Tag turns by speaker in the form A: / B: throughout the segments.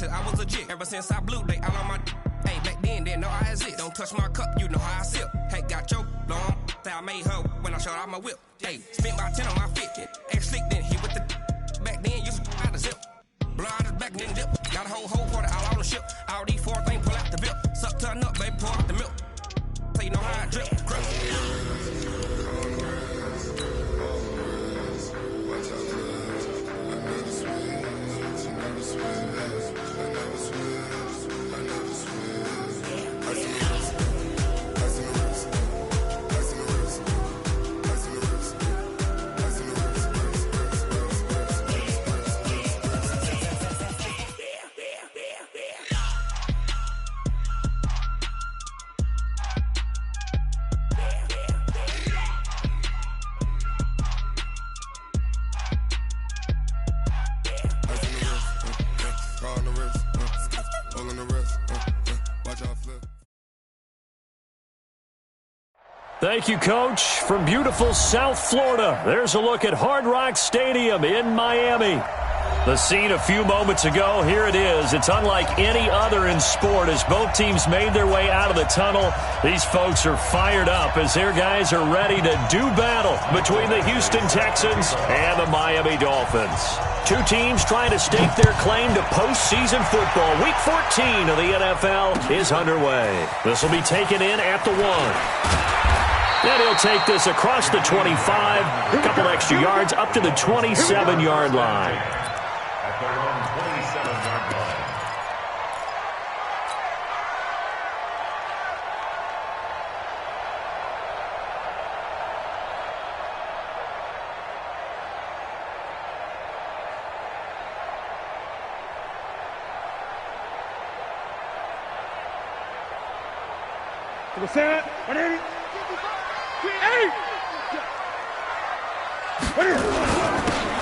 A: since I was a jit. Ever since I blew, they all on my hey, back then, didn't know I exist. Don't touch my cup, you know how I sip. Hey, got your long, say I made her when I showed out my whip. Hey, spent about 10 on my fit. Ex-slick, then hit with the back then, used to out the zip. Blow out his back, then dip. Got a whole for it all on the ship. All these four things, pull out the bip. Suck, turn up, baby, pour out the milk. So you know how I drip.
B: Thank you, Coach. From beautiful South Florida, there's a look at Hard Rock Stadium in Miami. The scene a few moments ago, here it is. It's unlike any other in sport as both teams made their way out of the tunnel. These folks are fired up as their guys are ready to do battle between the Houston Texans and the Miami Dolphins. Two teams trying to stake their claim to postseason football. Week 14 of the NFL is underway. This will be taken in at the 1. And he'll take this across the 25, a couple extra yards up to the 27-yard line.
C: At their own 27-yard line.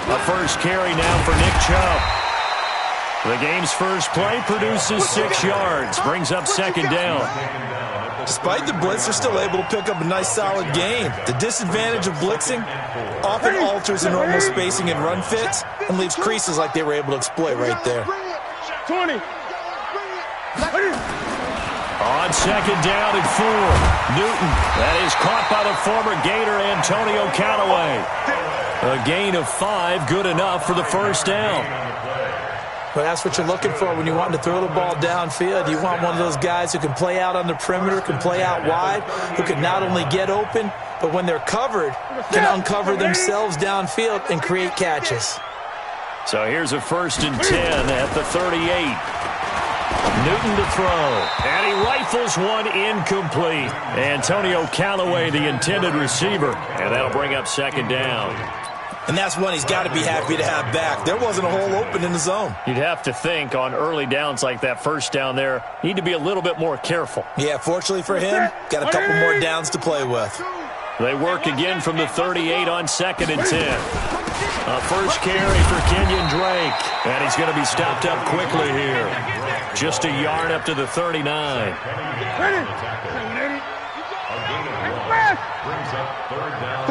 B: A first carry now for Nick Chubb. The game's first play produces 6 yards, brings up second down.
D: Despite the blitz, they're still able to pick up a nice solid gain. The disadvantage of blitzing often alters the normal spacing and run fits and leaves creases like they were able to exploit right there.
E: 20.
B: On second down and 4, Newton. That is caught by the former Gator Antonio Callaway. A gain of 5, good enough for the first down.
D: But that's what you're looking for when you want to throw the ball downfield. You want one of those guys who can play out on the perimeter, can play out wide, who can not only get open, but when they're covered, can uncover themselves downfield and create catches.
B: So here's a 1st and 10 at the 38. Newton to throw, and he rifles one incomplete. Antonio Callaway, the intended receiver, and that'll bring up second down.
D: And that's one he's got to be happy to have back. There wasn't a hole open in the zone.
B: You'd have to think on early downs like that first down there, need to be a little bit more careful.
D: Yeah, fortunately for him, got a couple more downs to play with.
B: They work again from the 38 on 2nd and 10. A first carry for Kenyon Drake, and he's going to be stopped up quickly here. Just a yard up to the 39.
C: Brings up 3rd down.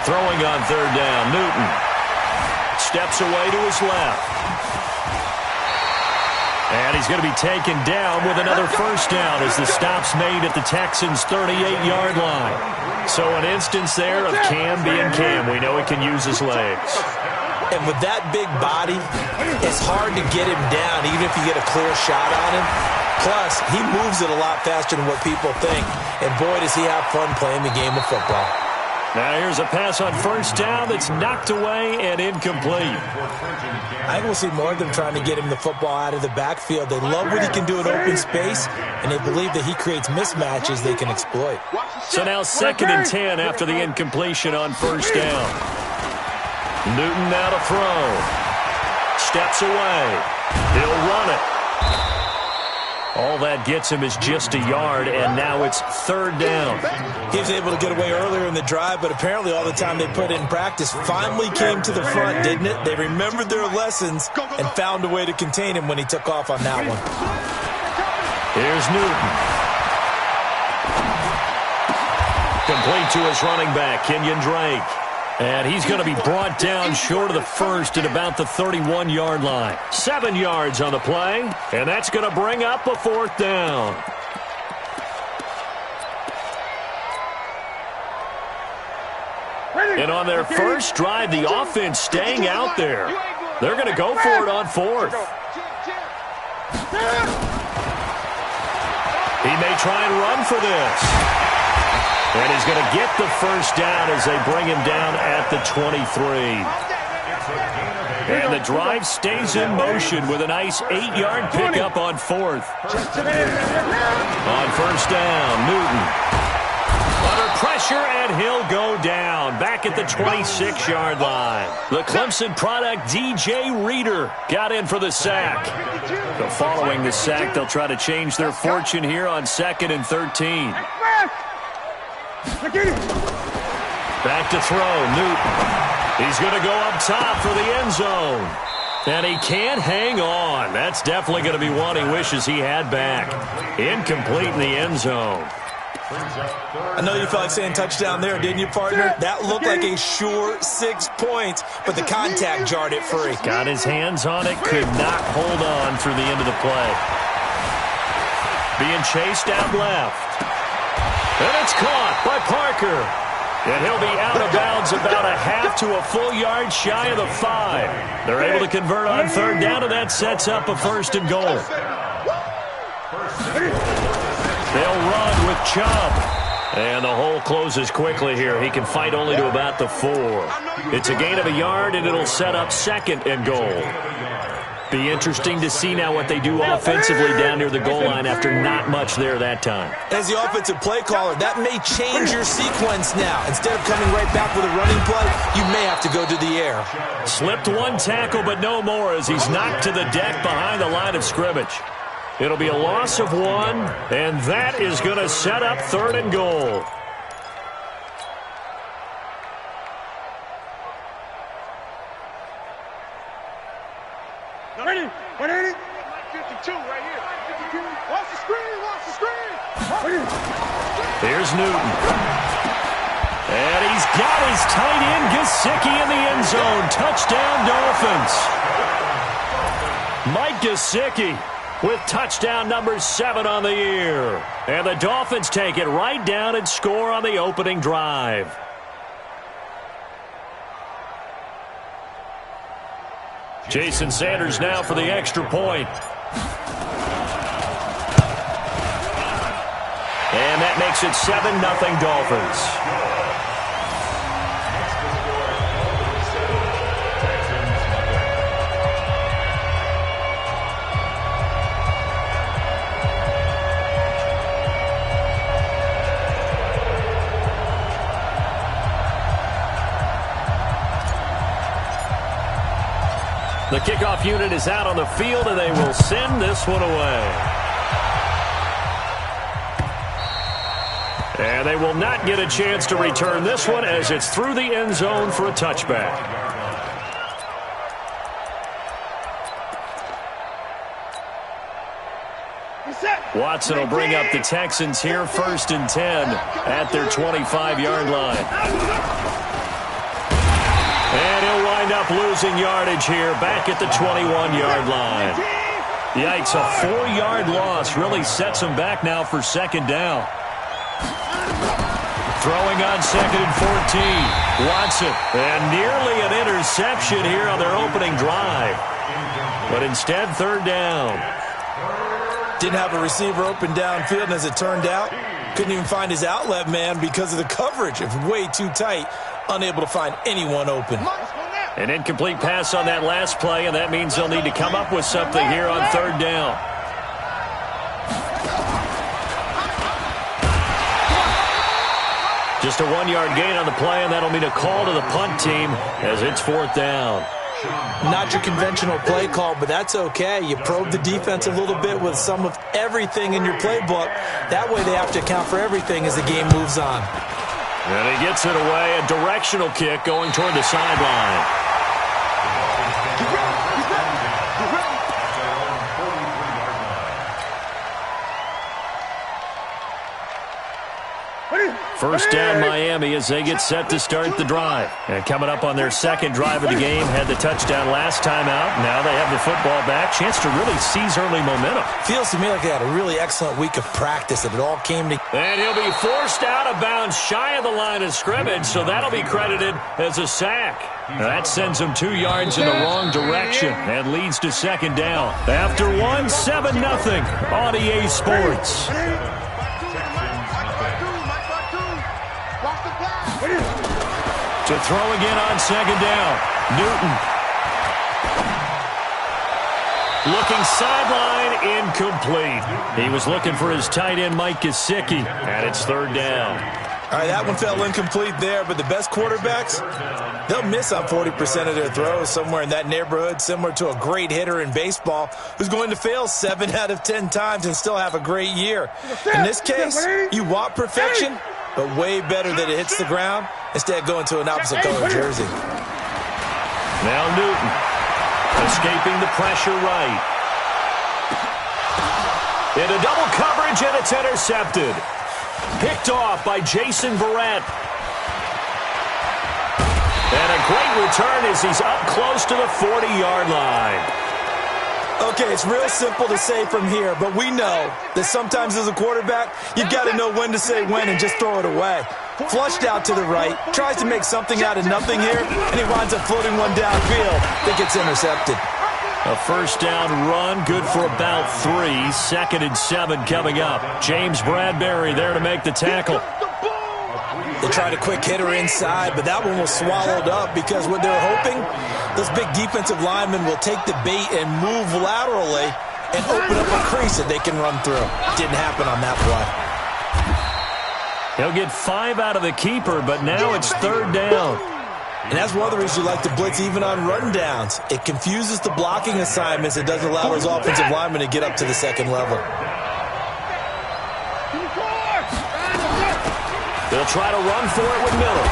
B: Throwing on 3rd down, Newton steps away to his left. And he's going to be taken down with another first down as the stop's made at the Texans' 38-yard line. So an instance there of Cam being Cam. We know he can use his legs.
D: And with that big body, it's hard to get him down, even if you get a clear shot on him. Plus, he moves it a lot faster than what people think. And boy, does he have fun playing the game of football.
B: Now here's a pass on first down that's knocked away and incomplete.
D: I think we'll see more of them trying to get him the football out of the backfield. They love what he can do in open space, and they believe that he creates mismatches they can exploit.
B: So now 2nd and 10 after the incompletion on first down. Newton now to throw. Steps away. He'll run it. All that gets him is just a yard, and now it's 3rd down.
D: He was able to get away earlier in the drive, but apparently all the time they put in practice finally came to the front, didn't it? They remembered their lessons and found a way to contain him when he took off on that one.
B: Here's Newton. Complete to his running back, Kenyon Drake. And he's going to be brought down short of the first at about the 31-yard line. 7 yards on the play, and that's going to bring up a 4th down. And on their first drive, the offense staying out there. They're going to go for it on 4th. He may try and run for this. And he's going to get the first down as they bring him down at the 23. And the drive stays in motion with a nice 8-yard pickup on 4th. On first down, Newton. Under pressure, and he'll go down. Back at the 26-yard line. The Clemson product, DJ Reader, got in for the sack. But following the sack, they'll try to change their fortune here on 2nd and 13. Back to throw, Newton. He's going to go up top for the end zone. And he can't hang on. That's definitely going to be one he wishes he had back. Incomplete in the end zone.
D: I know you felt like saying touchdown there, didn't you, partner? That looked like a sure 6 points, but the contact jarred it free.
B: Got his hands on it, could not hold on through the end of the play. Being chased out left. And it's caught by Parker. And he'll be out of bounds about a half to a full yard shy of the 5. They're able to convert on 3rd down, and that sets up a 1st and goal. They'll run with Chubb. And the hole closes quickly here. He can fight only to about the 4. It's a gain of a yard, and it'll set up 2nd and goal. Be interesting to see now what they do offensively down near the goal line after not much there that time.
D: As the offensive play caller, that may change your sequence now. Instead of coming right back with a running play, you may have to go to the air.
B: Slipped one tackle, but no more as he's knocked to the deck behind the line of scrimmage. It'll be a loss of 1, and that is going to set up 3rd and goal.
E: Ready? 180? 52 right here. 52. Watch the screen. Watch the screen.
B: Here's Newton. And he's got his tight end, Gesicki, in the end zone. Touchdown, Dolphins. Mike Gesicki with touchdown number 7 on the year. And the Dolphins take it right down and score on the opening drive. Jason Sanders now for the extra point. And that makes it 7-0 Dolphins. The kickoff unit is out on the field, and they will send this one away. And they will not get a chance to return this one as it's through the end zone for a touchback. Watson will bring up the Texans here, 1st and 10 at their 25-yard line. And he'll wind up losing yardage here back at the 21-yard line. Yikes, a 4-yard loss really sets him back now for 2nd down. Throwing on 2nd and 14. Watson, and nearly an interception here on their opening drive. But instead, 3rd down.
D: Didn't have a receiver open downfield, and as it turned out, couldn't even find his outlet man because of the coverage. It was way too tight. Unable to find anyone open.
B: An incomplete pass on that last play, and that means they'll need to come up with something here on 3rd down. Just a 1-yard gain on the play, and that'll mean a call to the punt team as it's 4th down.
D: Not your conventional play call, but that's okay. You probe the defense a little bit with some of everything in your playbook. That way they have to account for everything as the game moves on.
B: And he gets it away, a directional kick going toward the sideline. First down Miami as they get set to start the drive. And coming up on their second drive of the game, had the touchdown last time out. Now they have the football back. Chance to really seize early momentum.
D: Feels to me like they had a really excellent week of practice and it all came together.
B: And he'll be forced out of bounds shy of the line of scrimmage, so that'll be credited as a sack. Now that sends them 2 yards in the wrong direction and leads to second down. After one, 7-0 on EA Sports. To throw again on second down. Newton. Looking sideline, incomplete. He was looking for his tight end, Mike Gesicki, and it's third down.
D: All right, that one fell incomplete there, but the best quarterbacks, they'll miss on 40% of their throws, somewhere in that neighborhood, similar to a great hitter in baseball who's going to fail 7 out of 10 times and still have a great year. In this case, you want perfection, but way better that it hits the ground instead of going to an opposite color jersey.
B: Now Newton, escaping the pressure right. Into double coverage, and it's intercepted. Picked off by Jason Verrett. And a great return as he's up close to the 40-yard line.
D: Okay, it's real simple to say from here, but we know that sometimes as a quarterback, you've got to know when to say when and just throw it away. Flushed out to the right, tries to make something out of nothing here, and he winds up floating one downfield that gets intercepted.
B: A first down run, good for about 3. 2nd and 7 coming up. James Bradbury there to make the tackle.
D: They tried a quick hitter inside, but that one was swallowed up because what they're hoping, those big defensive linemen will take the bait and move laterally and open up a crease that they can run through. Didn't happen on that play.
B: He'll get 5 out of the keeper, but now it's third down.
D: And that's one of the reasons you like to blitz even on run downs. It confuses the blocking assignments. It doesn't allow those offensive linemen to get up to the second level.
B: They'll try to run for it with Miller.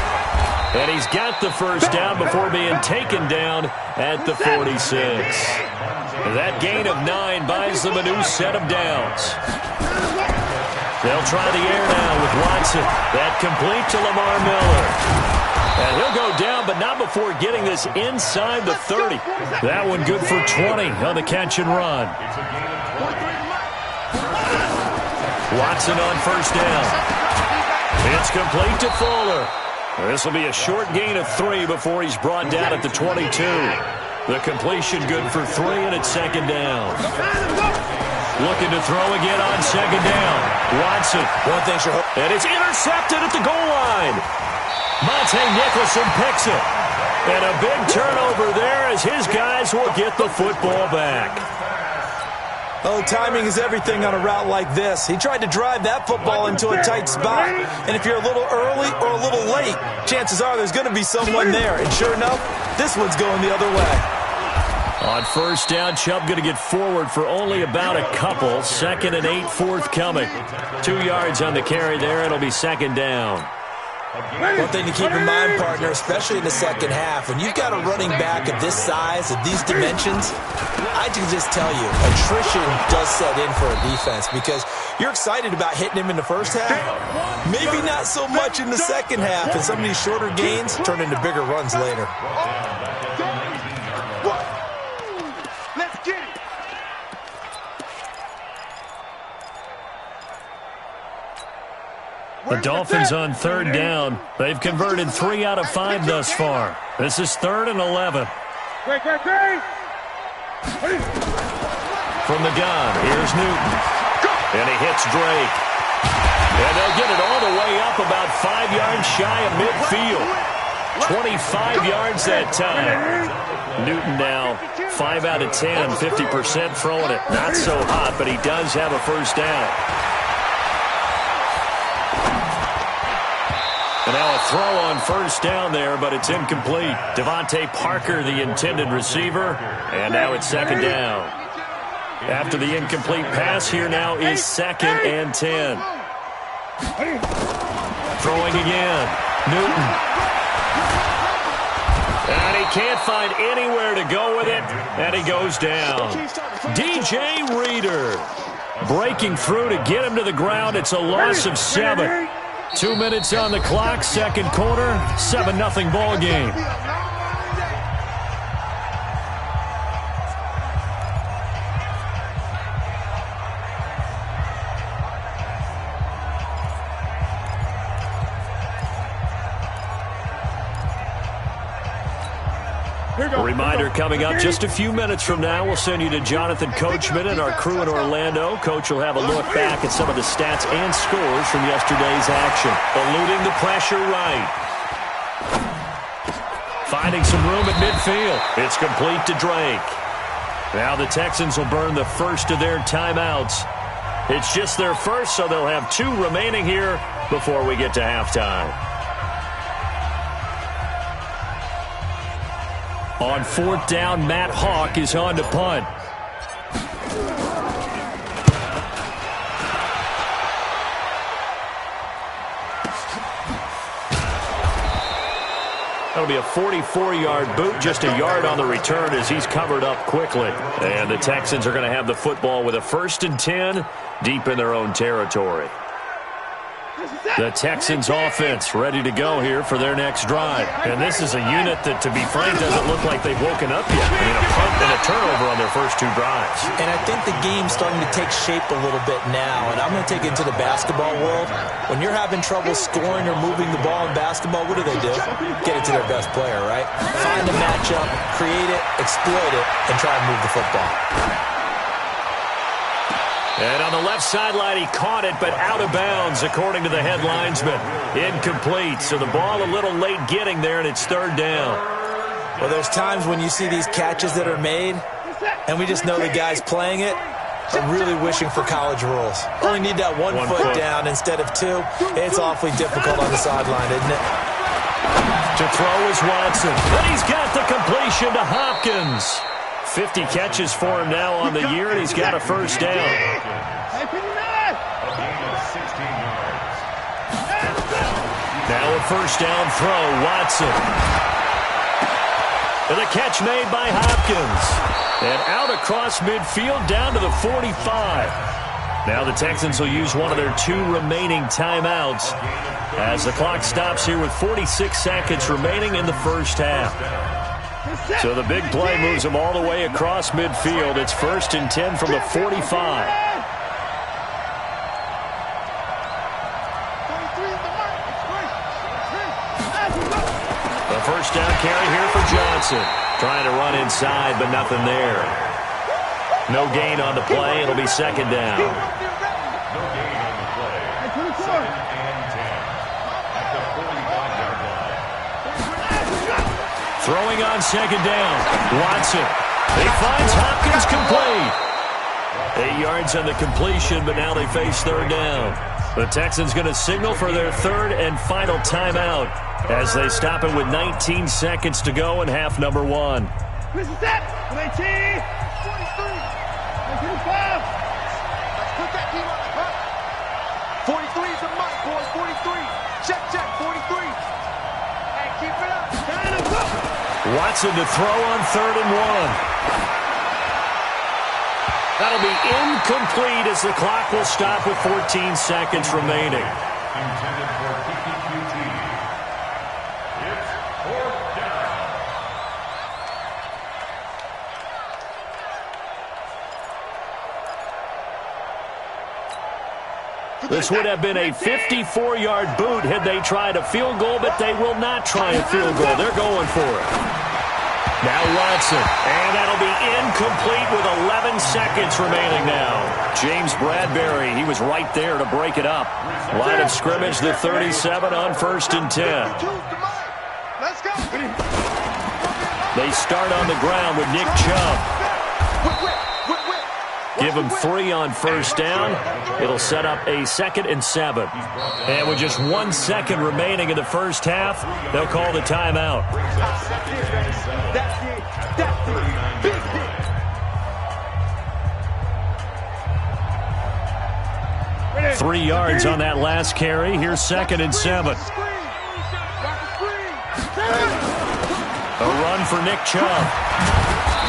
B: And he's got the first down before being taken down at the 46. That gain of 9 buys them a new set of downs. They'll try the air now with Watson. That complete to Lamar Miller. And he'll go down, but not before getting this inside the 30. That one good for 20 on the catch and run. Watson on first down. It's complete to Fuller. This will be a short gain of 3 before he's brought down at the 22. The completion good for 3, and it's second down. Looking to throw again on second down. Watson. And it's intercepted at the goal line. Monte Nicholson picks it. And a big turnover there as his guys will get the football back.
D: Oh, timing is everything on a route like this. He tried to drive that football into a tight spot. And if you're a little early or a little late, chances are there's going to be someone there. And sure enough, this one's going the other way.
B: On first down, Chubb going to get forward for only about a couple. 2nd and 8 forthcoming. 2 yards on the carry there. It'll be second down.
D: One thing to keep in mind, partner, especially in the second half, when you've got a running back of this size, of these dimensions, I can just tell you, attrition does set in for a defense because you're excited about hitting him in the first half, maybe not so much in the second half, and some of these shorter gains turn into bigger runs later.
E: Let's get it.
B: The Dolphins on third down. They've converted 3 out of 5 thus far. This is 3rd and 11.
E: Great.
B: From the gun, here's Newton. And he hits Drake. And they'll get it all the way up about 5 yards shy of midfield. 25 yards that time. Newton now 5 out of 10, 50% throwing it. Not so hot, but he does have a first down. And now a throw on first down there, but it's incomplete. Devontae Parker, the intended receiver, and now it's second down. After the incomplete pass, here now is 2nd and 10. Throwing again. Newton. And he can't find anywhere to go with it, and he goes down. DJ Reader breaking through to get him to the ground. It's a loss of 7. 2 minutes on the clock, second quarter, 7-0 ball game. A reminder coming up just a few minutes from now. We'll send you to Jonathan Coachman and our crew in Orlando. Coach will have a look back at some of the stats and scores from yesterday's action. Eluding the pressure right. Finding some room at midfield. It's complete to Drake. Now the Texans will burn the first of their timeouts. It's just their first, so they'll have 2 remaining here before we get to halftime. On 4th down, Matt Hawk is on to punt. That'll be a 44-yard boot, just a yard on the return as he's covered up quickly. And the Texans are going to have the football with a 1st and 10 deep in their own territory. The Texans offense ready to go here for their next drive. And this is a unit that, to be frank, doesn't look like they've woken up yet. I mean, a punt and a turnover on their first 2 drives.
D: And I think the game's starting to take shape a little bit now. And I'm going to take it to the basketball world. When you're having trouble scoring or moving the ball in basketball, what do? Get it to their best player, right? Find a matchup, create it, exploit it, and try and move the football.
B: And on the left sideline, he caught it, but out of bounds, according to the head linesman. Incomplete, so the ball a little late getting there, and it's 3rd down.
D: Well, there's times when you see these catches that are made, and we just know the guys playing it are really wishing for college rules. Only need that one foot down instead of 2. It's awfully difficult on the sideline, isn't it?
B: To throw is Watson, and he's got the completion to Hopkins. 50 catches for him now on the year, and he's got a 1st down. Now a 1st down throw, Watson. And the catch made by Hopkins. And out across midfield down to the 45. Now the Texans will use one of their 2 remaining timeouts as the clock stops here with 46 seconds remaining in the first half. So the big play moves them all the way across midfield. It's 1st and 10 from the 45. The 1st down carry here for Johnson. Trying to run inside, but nothing there. No gain on the play. It'll be 2nd down.
C: No gain on the play. 2nd and 10 at the 45-yard line.
B: Throwing on 2nd down. Watson. He finds Hopkins complete. 8 yards on the completion, but now they face 3rd down. The Texans going to signal for their 3rd and final timeout as they stop it with 19 seconds to go in half number 1.
E: This is that. 19. 23. 25. Let's put that team on the clock. 43 is a must, boys. 43. Check, 43. Hey, keep it up.
B: Watson to throw on 3rd and 1. That'll be incomplete as the clock will stop with 14 seconds remaining.
C: Intended for PPQT. It's 4th down.
B: This would have been a 54-yard boot had they tried a field goal, but they will not try a field goal. They're going for it. Now Watson, and that'll be incomplete with 11 seconds remaining now. James Bradbury, he was right there to break it up. Line of scrimmage, the 37 on 1st and 10.
E: Let's go.
B: They start on the ground with Nick Chubb. Give him 3 on 1st down. It'll set up a 2nd and 7. And with just 1 second remaining in the first half, they'll call the timeout. 3 yards on that last carry. Here's 2nd and 7. A run for Nick Chubb.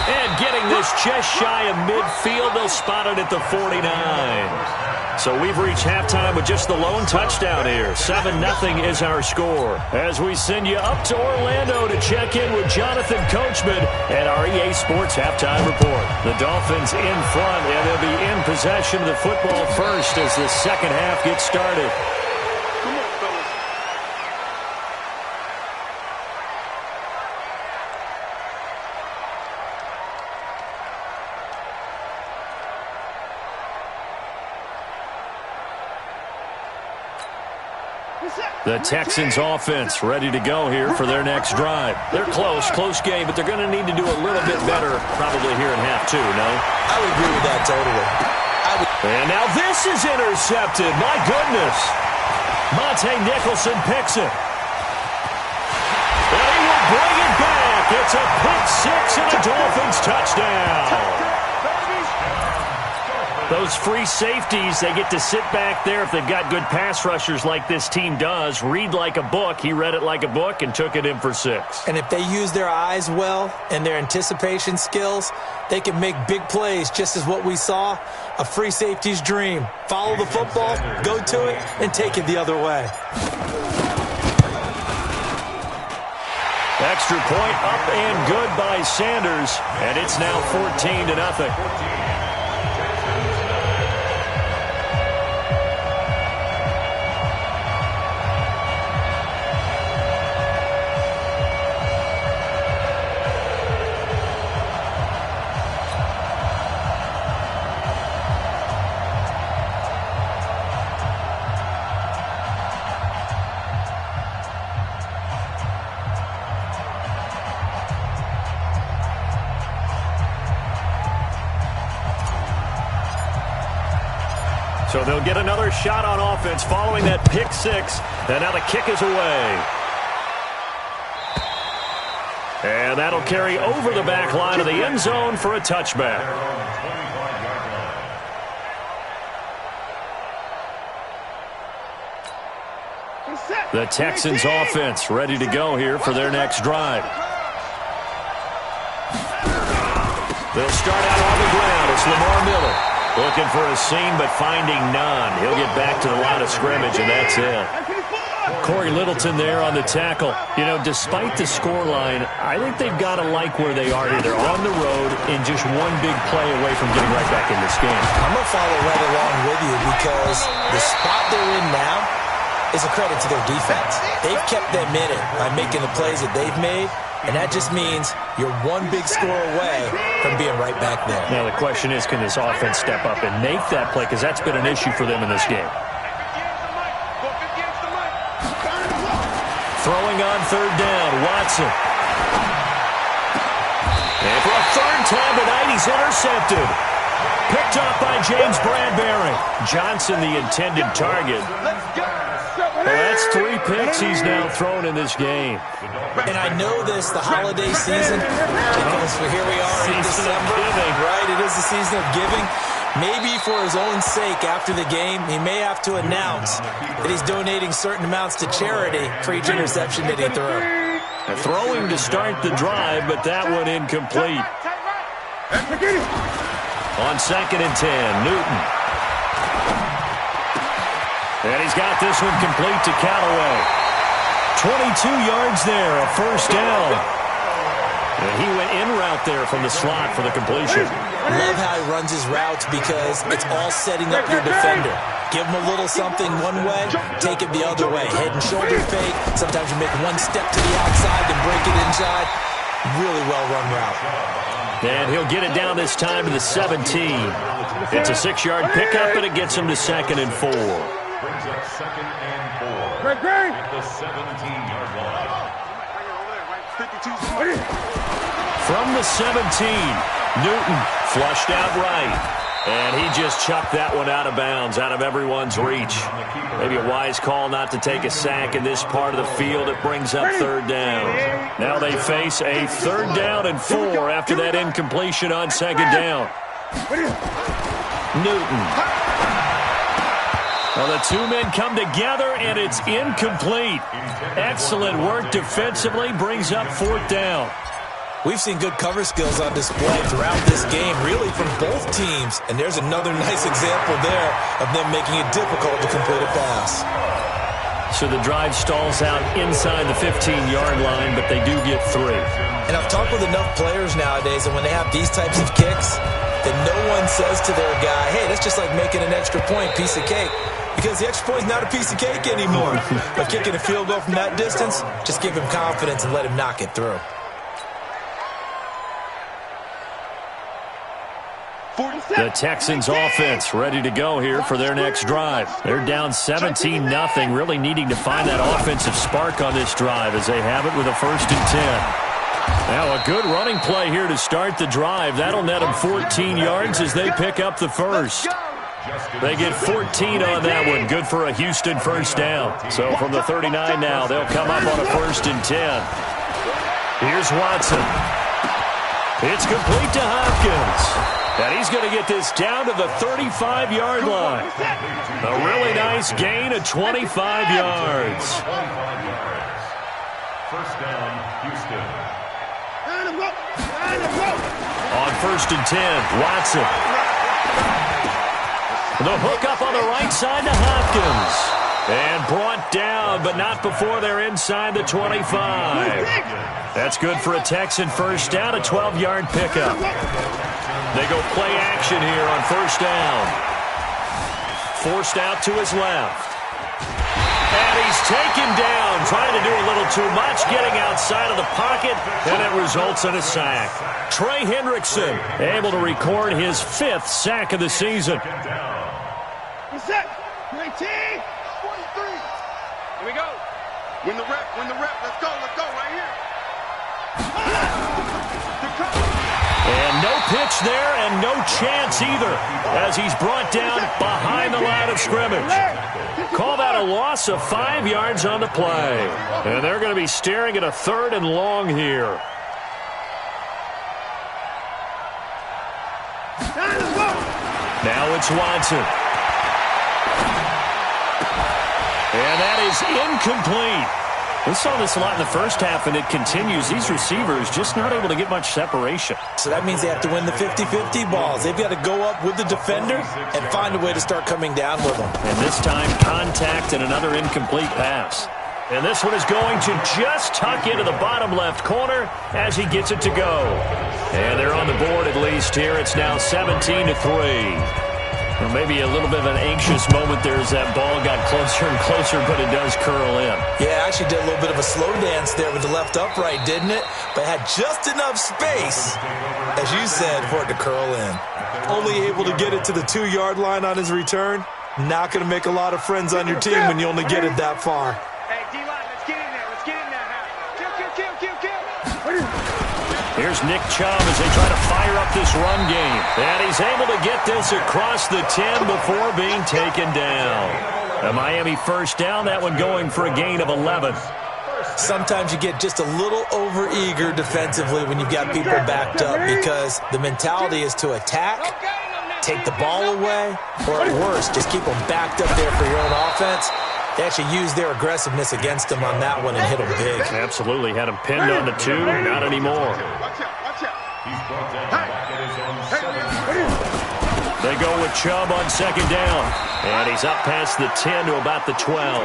B: And getting this just shy of midfield, they'll spot it at the 49. So we've reached halftime with just the lone touchdown here. 7-0 is our score. As we send you up to Orlando to check in with Jonathan Coachman and our EA Sports Halftime Report. The Dolphins in front, and they'll be in possession of the football first as the second half gets started. The Texans offense ready to go here for their next drive. They're close game, but they're going to need to do a little bit better probably here in half two, no?
D: I would agree with that totally.
B: And now this is intercepted. My goodness. Monte Nicholson picks it. And he will bring it back. It's a pick six and a Dolphins touchdown. Those free safeties, they get to sit back there if they've got good pass rushers like this team does. Read like a book. He read it like a book and took it in for 6.
D: And if they use their eyes well and their anticipation skills, they can make big plays, just as what we saw. A free safety's dream. Follow the football, go to it, and take it the other way.
B: Extra point up and good by Sanders, and it's now 14-0. So they'll get another shot on offense following that pick six. And now the kick is away. And that'll carry over the back line of the end zone for a touchback. The Texans offense ready to go here for their next drive. They'll start out on the ground. It's Lamar Miller. Looking for a seam, but finding none. He'll get back to the line of scrimmage, and that's it. Corey Littleton there on the tackle. You know, despite the scoreline, I think they've got to like where they are here. They're on the road and just one big play away from getting right back in this game.
D: I'm going to follow right along with you because the spot they're in now is a credit to their defense. They've kept them in it by making the plays that they've made. And that just means you're one big score away from being right back there.
B: Now, the question is, can this offense step up and make that play? Because that's been an issue for them in this game. Throwing on third down, Watson. And for a third time tonight, he's intercepted. Picked up by James Bradbury. Johnson, the intended target. Well, that's 3 picks he's now thrown in this game.
D: And I know this, the holiday season, because here we are in December, right? It is the season of giving. Maybe for his own sake after the game, he may have to announce that he's donating certain amounts to charity for each interception that he threw.
B: Throwing to start the drive, but that one incomplete. On 2nd and 10, Newton. And he's got this one complete to Callaway. 22 yards there, a first down. And he went in route there from the slot for the completion.
D: Love how he runs his routes because it's all setting up your defender. Give him a little something one way, take it the other way. Head and shoulder fake. Sometimes you make one step to the outside, then break it inside. Really well-run route.
B: And he'll get it down this time to the 17. It's a 6-yard pickup, and it gets him to 2nd and 4.
C: Brings up 2nd and 4 at the 17-yard line.
B: From the 17, Newton flushed out right. And he just chucked that one out of bounds, out of everyone's reach. Maybe a wise call not to take a sack in this part of the field. It brings up third down. Now they face a 3rd down and 4 after that incompletion on 2nd down. Newton. Well, the two men come together, and it's incomplete. Excellent work defensively, brings up 4th down.
D: We've seen good cover skills on display throughout this game, really from both teams. And there's another nice example there of them making it difficult to complete a pass.
B: So the drive stalls out inside the 15-yard line, but they do get 3.
D: And I've talked with enough players nowadays, and when they have these types of kicks, then no one says to their guy, hey, that's just like making an extra point, piece of cake. Because the extra point is not a piece of cake anymore. But kicking a field goal from that distance, just give him confidence and let him knock it through.
B: The Texans offense ready to go here for their next drive. They're down 17-0, really needing to find that offensive spark on this drive as they have it with a 1st and 10. Now a good running play here to start the drive. That'll net them 14 yards as they pick up the first. They get 14 on that one. Good for a Houston first down. So from the 39 now, they'll come up on a 1st and 10. Here's Watson. It's complete to Hopkins. And he's going to get this down to the 35-yard line. A really nice gain of 25 yards.
C: First down, Houston.
B: On 1st and 10, Watson. The hook up on the right side to Hopkins. And brought down, but not before they're inside the 25. That's good for a Texan first down, a 12-yard pickup. They go play action here on 1st down. Forced out to his left. And he's taken down, trying to do a little too much, getting outside of the pocket, and it results in a sack. Trey Hendrickson able to record his 5th sack of the season.
E: Set. 19. 23. Here we go. Win the rep. Let's go right here.
B: And no pitch there and no chance either as he's brought down behind the line of scrimmage. Call that a loss of 5 yards on the play. And they're going to be staring at a 3rd and long here. Now it's Watson. And that is incomplete. We saw this a lot in the first half, and it continues. These receivers just not able to get much separation.
D: So that means they have to win the 50-50 balls. They've got to go up with the defender and find a way to start coming down with them.
B: And this time, contact and another incomplete pass. And this one is going to just tuck into the bottom left corner as he gets it to go. And they're on the board at least here. It's now 17-3. Or maybe a little bit of an anxious moment there as that ball got closer and closer, but it does curl in.
D: Yeah, actually did a little bit of a slow dance there with the left upright, didn't it? But had just enough space, as you said, for it to curl in. Only able to get it to the 2-yard line on his return. Not going to make a lot of friends on your team when you only get it that far.
E: Hey, D-line, let's get in there. Kill.
B: Here's Nick Chubb as they try to fire up this run game. And he's able to get this across the 10 before being taken down. A Miami first down, that one going for a gain of 11.
D: Sometimes you get just a little over-eager defensively when you've got people backed up because the mentality is to attack, take the ball away, or at worst, just keep them backed up there for your own offense. They actually used their aggressiveness against them on that one and hit them big.
B: Absolutely. Had him pinned on the 2. Not anymore. They go with Chubb on 2nd down. And he's up past the 10 to about the 12.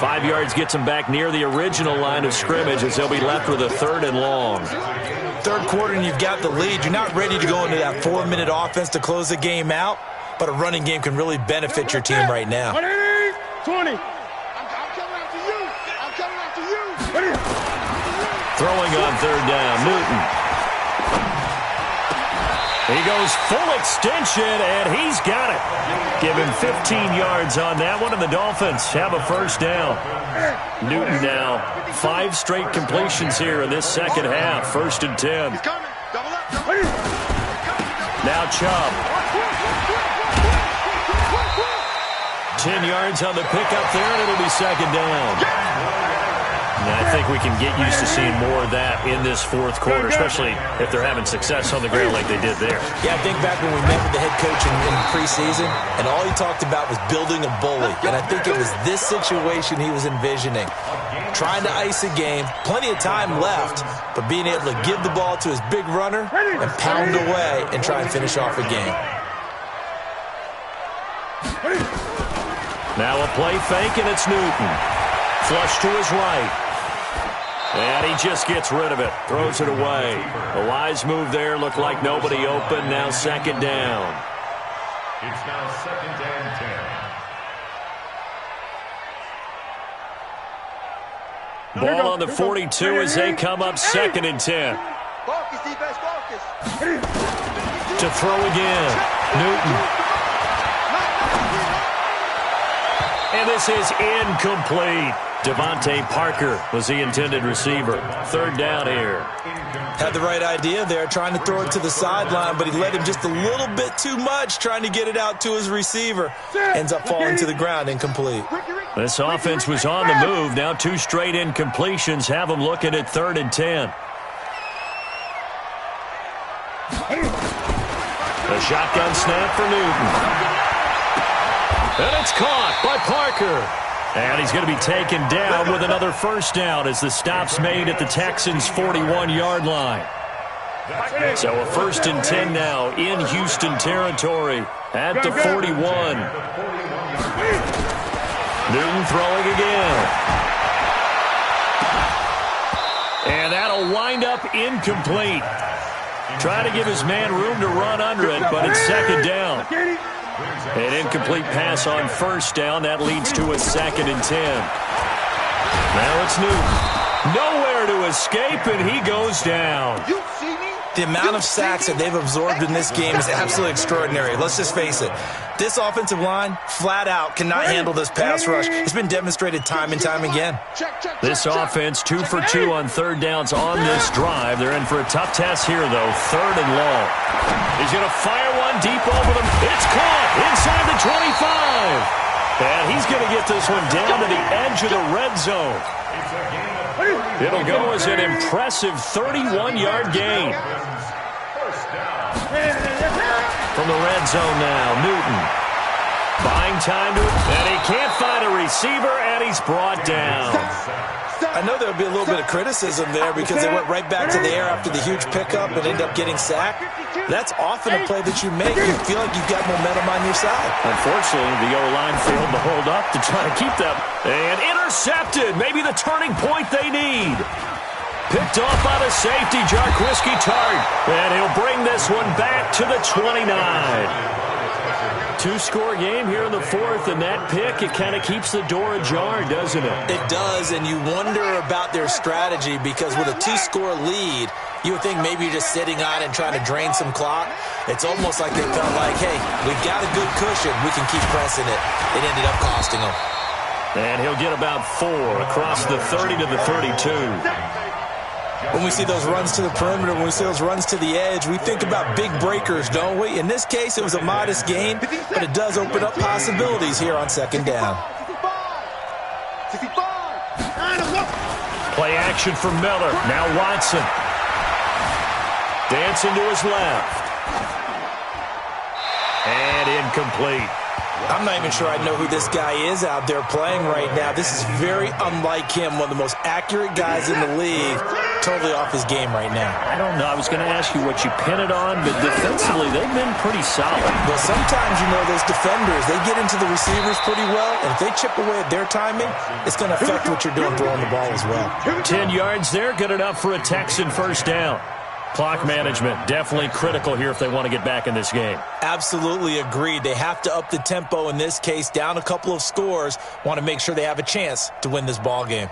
B: 5 yards gets him back near the original line of scrimmage as they'll be left with a 3rd and long.
D: 3rd quarter and you've got the lead. You're not ready to go into that 4-minute offense to close the game out, but a running game can really benefit your team right now.
E: 20. I'm coming after you.
B: Throwing on 3rd down, Newton. He goes full extension, and he's got it. Give him 15 yards on that one, and the Dolphins have a first down. Newton now 5 straight completions here in this second half. 1st and 10. Now Chubb. 10 yards on the pickup there, and it'll be 2nd down. And I think we can get used to seeing more of that in this fourth quarter, especially if they're having success on the ground like they did there.
D: Yeah, I think back when we met with the head coach in preseason, and all he talked about was building a bully. And I think it was this situation he was envisioning. Trying to ice a game, plenty of time left, but being able to give the ball to his big runner and pound away and try and finish off a game.
B: Now a play fake, and it's Newton. Flush to his right. And he just gets rid of it. Throws it away. A wise move there. Looked like nobody open. Now second down.
C: It's now 2nd and 10.
B: Ball on the 42 as they come up 2nd and 10.
E: Focus, defense, focus.
B: To throw again. Newton. And this is incomplete. Devontae Parker was the intended receiver. 3rd down here.
D: Had the right idea there, trying to throw it to the sideline, but he let him just a little bit too much, trying to get it out to his receiver. Ends up falling to the ground, incomplete.
B: This offense was on the move. Now 2 straight incompletions have them looking at 3rd and 10. A shotgun snap for Newton. And it's caught by Parker. And he's going to be taken down with another first down as the stop's made at the Texans' 41-yard line. So a 1st and 10 now in Houston territory at the 41. Newton throwing again. And that'll wind up incomplete. Trying to give his man room to run under it, but it's 2nd down. An incomplete pass on 1st down. That leads to a 2nd and 10. Now it's Newton. Nowhere to escape, and he goes down.
E: You see me?
D: The amount of sacks that they've absorbed in this game is absolutely extraordinary. Let's just face it. This offensive line, flat out, cannot handle this pass rush. It's been demonstrated time and time again.
B: This offense 2 for 2 on 3rd downs on this drive. They're in for a tough test here, though. 3rd and long. He's going to fire one deep over them. It's caught inside the 25. And he's going to get this one down to the edge of the red zone. It'll go as an impressive 31-yard gain. From the red zone now, Newton. Buying time to it, and he can't find a receiver, and he's brought down.
D: I know there'll be a little bit of criticism there because they went right back to the air after the huge pickup and ended up getting sacked. That's often a play that you make. You feel like you've got momentum on your side.
B: Unfortunately, the O-line failed to hold up to try to keep them. And intercepted. Maybe the turning point they need. Picked off by the safety, Jarquiski Tart. And he'll bring this one back to the 29. 2-score game here in the 4th, and that pick, it kind of keeps the door ajar, doesn't it?
D: It does, and you wonder about their strategy because with a 2-score lead, you would think maybe you're just sitting on it and trying to drain some clock. It's almost like they felt like, hey, we've got a good cushion. We can keep pressing it. It ended up costing them.
B: And he'll get about 4 across the 30 to the 32.
D: When we see those runs to the perimeter, when we see those runs to the edge, we think about big breakers, don't we? In this case, it was a modest gain, but it does open up possibilities here on 2nd down.
B: Play action for Miller. Now Watson. Dancing to his left. And incomplete.
D: I'm not even sure I know who this guy is out there playing right now. This is very unlike him, one of the most accurate guys in the league. Totally off his game right now.
B: I don't know. I was going to ask you what you pin it on, but defensively, they've been pretty solid.
D: Well, sometimes, you know, those defenders, they get into the receivers pretty well, and if they chip away at their timing, it's going to affect what you're doing throwing the ball as well.
B: 10 yards there, good enough for a Texan 1st down. Clock management, definitely critical here if they want to get back in this game.
D: Absolutely agreed. They have to up the tempo in this case, down a couple of scores, want to make sure they have a chance to win this ball game.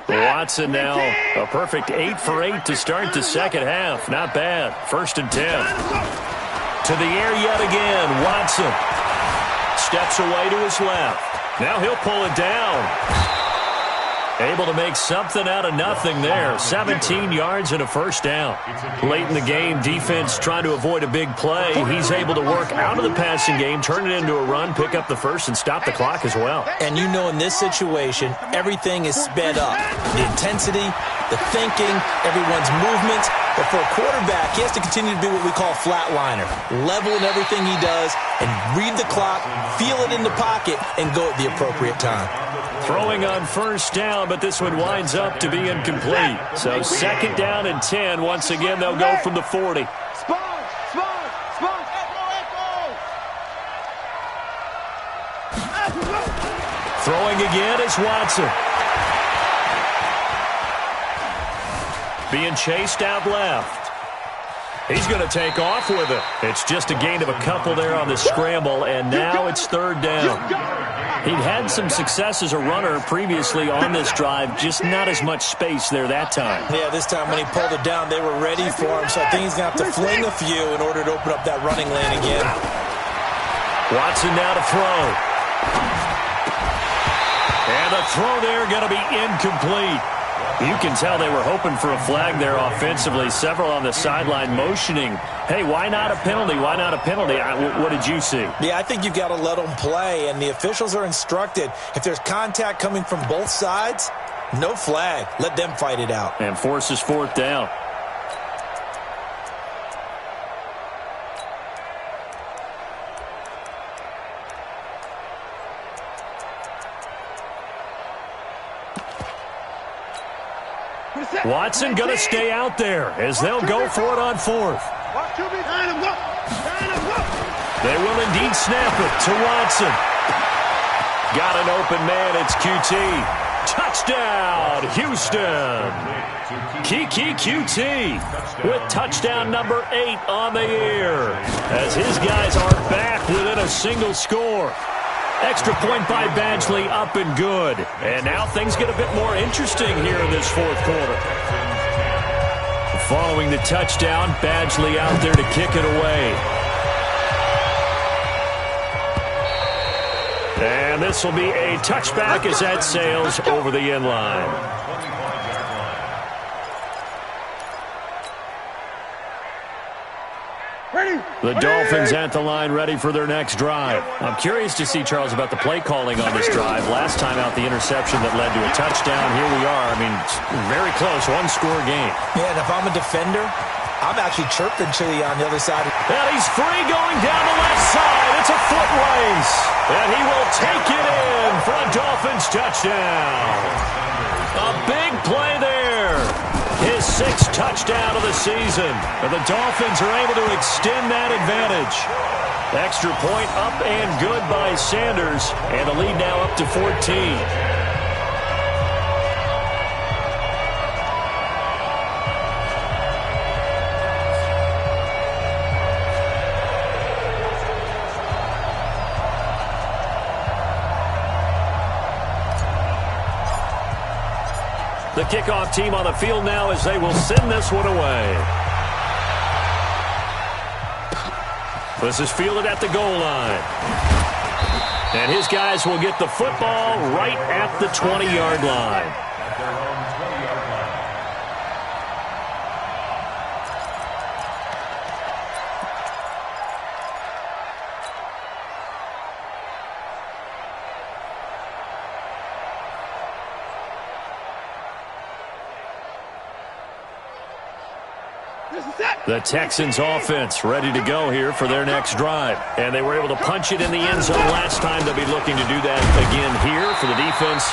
B: Watson now, a perfect 8 for 8 to start the 2nd half. Not bad. 1st and 10. To the air yet again. Watson steps away to his left. Now he'll pull it down. Able to make something out of nothing there. 17 yards and a first down. Late in the game, defense trying to avoid a big play. He's able to work out of the passing game, turn it into a run, pick up the first, and stop the clock as well.
D: And you know in this situation, everything is sped up. The intensity, the thinking, everyone's movements. But for a quarterback, he has to continue to be what we call flatliner. Level in everything he does and read the clock, feel it in the pocket, and go at the appropriate time.
B: Throwing on first down, but this one winds up to be incomplete. So second down and 10. Once again, they'll go from the 40. Throwing again is Watson. Being chased out left. He's going to take off with it. It's just a gain of a couple there on the scramble, and now it's third down. He'd had some success as a runner previously on this drive, just not as much space there that time.
D: Yeah, this time when he pulled it down, they were ready for him, so I think he's going to have to fling a few in order to open up that running lane again.
B: Watson now to throw. And the throw there going to be incomplete. You can tell they were hoping for a flag there offensively. Several on the sideline motioning, hey, why not a penalty? Why not a penalty? What did you see?
D: Yeah, I think you've got to let them play, and the officials are instructed. If there's contact coming from both sides, no flag. Let them fight it out.
B: And forces fourth down. Watson going to stay out there as they'll go for it on fourth. They will indeed snap it to Watson. Got an open man. It's QT. Touchdown, Houston. Kiki QT with touchdown number 8 on the year as his guys are back within a single score. Extra point by Badgley, up and good. And now things get a bit more interesting here in this fourth quarter. Following the touchdown, Badgley out there to kick it away. And this will be a touchback as that sails over the end line. The Dolphins at the line ready for their next drive. I'm curious to see, Charles, about the play calling on this drive. Last time out, the interception that led to a touchdown. Here we are. I mean, very close, one-score game.
D: Yeah, and if I'm a defender, I'm actually chirping Chili on the other side.
B: And he's free going down the left side. It's a foot race. And he will take it in for a Dolphins touchdown. A big play there. His 6th touchdown of the season. And the Dolphins are able to extend that advantage. Extra point up and good by Sanders. And the lead now up to 14. The kickoff team on the field now as they will send this one away. This is fielded at the goal line. And his guys will get the football right at the 20-yard line.
C: At their own 20-yard line.
B: The Texans offense ready to go here for their next drive. And they were able to punch it in the end zone last time. They'll be looking to do that again here for the defense.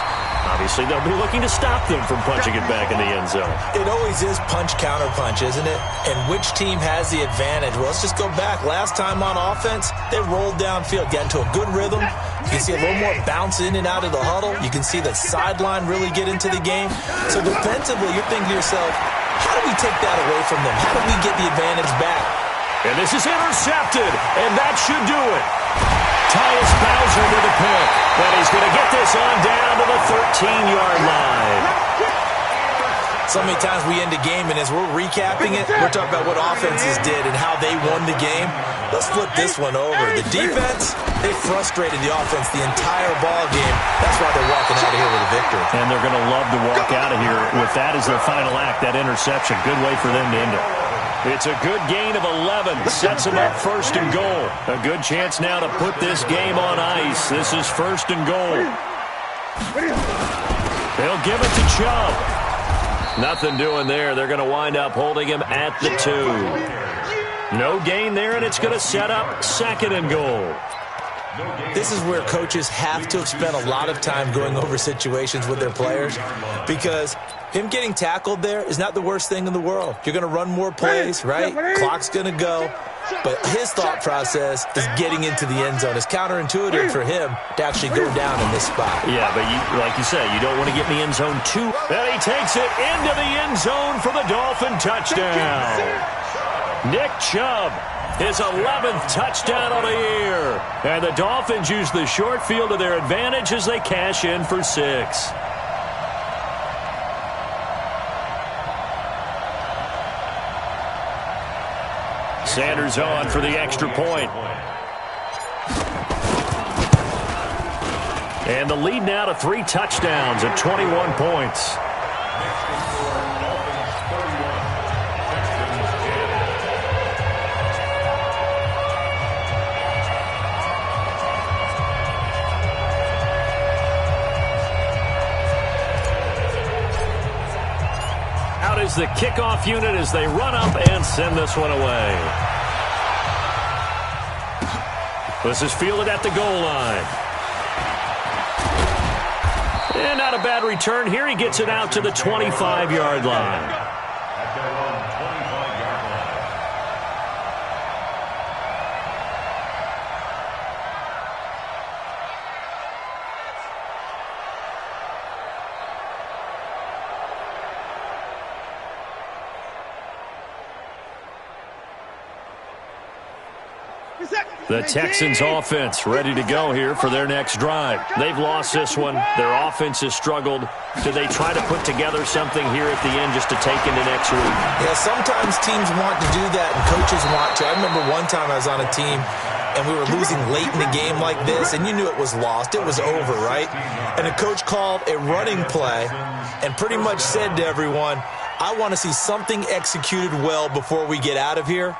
B: Obviously, they'll be looking to stop them from punching it back in the end zone.
D: It always is punch-counter-punch, isn't it? And which team has the advantage? Well, let's just go back. Last time on offense, they rolled downfield, got into a good rhythm. You can see a little more bounce in and out of the huddle. You can see the sideline really get into the game. So defensively, you're thinking to yourself, how do we take that away from them? How do we get the advantage back?
B: And this is intercepted, and that should do it. Tyus Bowser with a pick, but he's going to get this on down to the 13-yard line.
D: So many times we end a game, and as we're recapping it, we're talking about what offenses did and how they won the game. Let's flip this one over. The defense, they frustrated the offense the entire ball game. That's why they're walking out of here with a victory.
B: And they're going to love to walk out of here with that as their final act, that interception. Good way for them to end it. It's a good gain of 11. Sets them up first and goal. A good chance now to put this game on ice. This is first and goal. They'll give it to Chubb. Nothing doing there. They're going to wind up holding him at the 2. No gain there, and it's going to set up second and goal.
D: This is where coaches have to have spent a lot of time going over situations with their players, because him getting tackled there is not the worst thing in the world. You're going to run more plays, right? Clock's going to go. But his thought process is getting into the end zone. It's counterintuitive for him to actually go down in this spot.
B: Yeah, but like you said, you don't want to get in the end zone too. And he takes it into the end zone for the Dolphin touchdown. Nick Chubb, his 11th touchdown of the year. And the Dolphins use the short field to their advantage as they cash in for 6. Sanders on for the extra point. And the lead now to 3 touchdowns at 21 points. Out is the kickoff unit as they run up and send this one away. This is fielded at the goal line. And not a bad return here. He gets it out to the 25-yard line. The Texans offense ready to go here for their next drive. They've lost this one. Their offense has struggled. Do they try to put together something here at the end just to take into next week?
D: Yeah, sometimes teams want to do that and coaches want to. I remember one time I was on a team and we were losing late in the game like this, and you knew it was lost. It was over, right? And the coach called a running play and pretty much said to everyone, I want to see something executed well before we get out of here.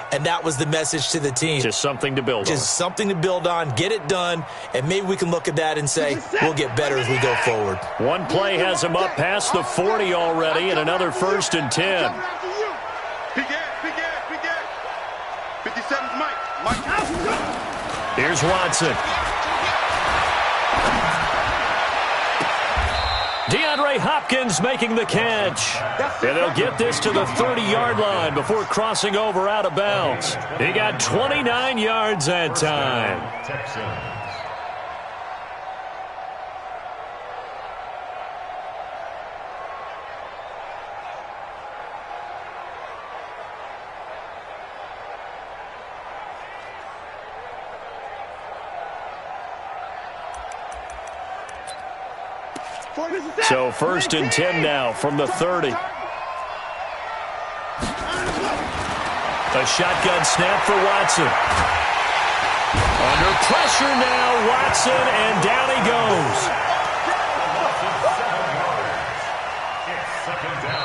D: And that was the message to the team.
B: Just something to build on.
D: Just something to build on, get it done, and maybe we can look at that and say, we'll get better as we go forward.
B: One play has him up past the 40 already, and another 1st and 10.
E: Big 57's Mike.
B: Here's Watson. DeAndre Hopkins making the catch. And they'll get this to the 30-yard line before crossing over out of bounds. He got 29 yards that time. So 1st and 10 now from the 30. A shotgun snap for Watson. Under pressure now, Watson, and down he goes.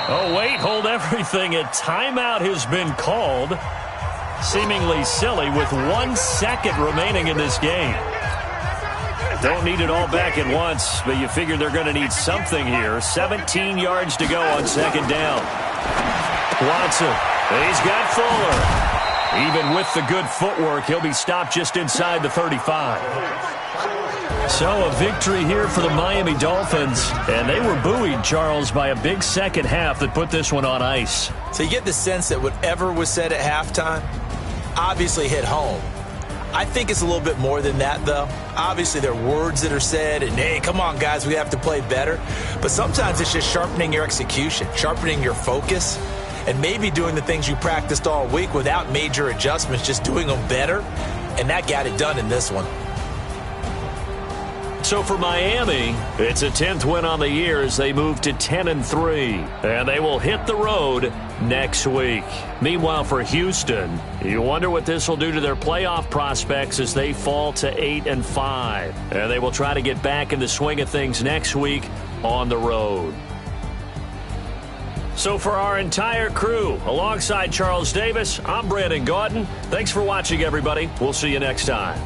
B: Oh, wait, hold everything. A timeout has been called. Seemingly silly with 1 second remaining in this game. Don't need it all back at once, but you figure they're going to need something here. 17 yards to go on 2nd down. Watson, he's got Fuller. Even with the good footwork, he'll be stopped just inside the 35. So a victory here for the Miami Dolphins, and they were buoyed, Charles, by a big second half that put this one on ice.
D: So you get the sense that whatever was said at halftime obviously hit home. I think it's a little bit more than that, though. Obviously, there are words that are said, and, hey, come on, guys, we have to play better. But sometimes it's just sharpening your execution, sharpening your focus, and maybe doing the things you practiced all week without major adjustments, just doing them better. And that got it done in this one.
B: So for Miami, it's a 10th win on the year as they move to 10-3. And they will hit the road next week. Meanwhile, for Houston, you wonder what this will do to their playoff prospects as they fall to 8-5. And they will try to get back in the swing of things next week on the road. So for our entire crew, alongside Charles Davis, I'm Brandon Gaudin. Thanks for watching, everybody. We'll see you next time.